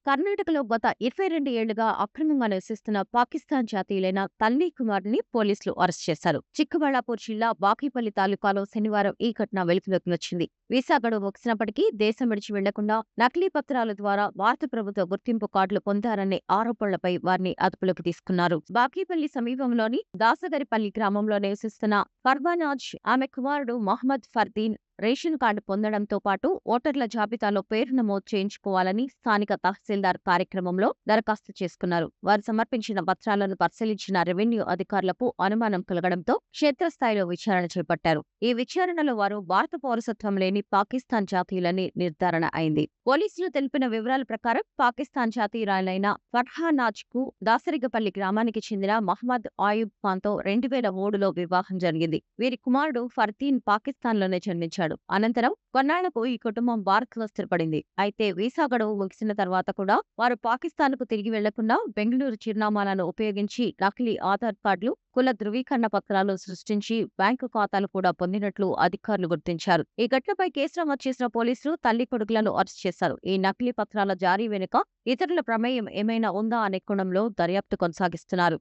కర్ణాటకలో గత 22 ఏళ్లుగా అక్రమంగా నివసిస్తున్న పాకిస్తాన్ జాతీయులైన తల్లి కుమార్ని పోలీసులు అరెస్ట్ చేశారు. చిక్కబళ్లాపూర్ జిల్లా బాకీపల్లి తాలూకాలో శనివారం ఈ ఘటన వెలుగులోకి వచ్చింది. వీసా గడువు ముగిసినప్పటికీ దేశం విడిచి వెళ్లకుండా నకిలీ పత్రాల ద్వారా భారత ప్రభుత్వ గుర్తింపు కార్డులు పొందారనే ఆరోపణలపై వారిని అదుపులోకి తీసుకున్నారు. బాకీపల్లి సమీపంలోని దాసగరిపల్లి గ్రామంలో నివసిస్తున్న ఫర్బానాజ్ ఆమె కుమారుడు మహ్మద్ ఫర్దీన్ రేషన్ కార్డు పొందడంతో పాటు ఓటర్ల జాబితాలో పేరు నమోదు చేయించుకోవాలని స్థానిక తహసీల్దార్ కార్యక్రమంలో దరఖాస్తు చేసుకున్నారు. వారు సమర్పించిన పత్రాలను పరిశీలించిన రెవెన్యూ అధికారులకు అనుమానం కలగడంతో క్షేత్రస్థాయిలో విచారణ చేపట్టారు. ఈ విచారణలో వారు భారత పౌరసత్వం లేని పాకిస్తాన్ జాతీయులని నిర్ధారణ అయింది. పోలీసులు తెలిపిన వివరాల ప్రకారం పాకిస్తాన్ జాతీయురాలైన ఫర్హానాజ్ కు దాసరిగపల్లి గ్రామానికి చెందిన మహ్మద్ ఆయూబ్ ఖాన్ తో 2003లో వివాహం జరిగింది. వీరి కుమారుడు ఫర్దీన్ పాకిస్తాన్లోనే జన్మించాడు. అనంతరం కొన్నాళ్లకు ఈ కుటుంబం భారత్లో స్థిరపడింది. అయితే వీసా గడువు ముగిసిన తర్వాత కూడా వారు పాకిస్తాన్కు తిరిగి వెళ్లకుండా బెంగళూరు చిరునామాలను ఉపయోగించి నకిలీ ఆధార్ కార్డులు, కుల ధృవీకరణ పత్రాలు సృష్టించి బ్యాంకు ఖాతాలు కూడా పొందినట్లు అధికారులు గుర్తించారు. ఈ ఘటనపై కేసు నమోదు చేసిన పోలీసులు తల్లి కొడుకులను అరెస్ట్ చేశారు. ఈ నకిలీ పత్రాల జారీ వెనుక ఇతరుల ప్రమేయం ఏమైనా ఉందా అనే కోణంలో దర్యాప్తు కొనసాగిస్తున్నారు.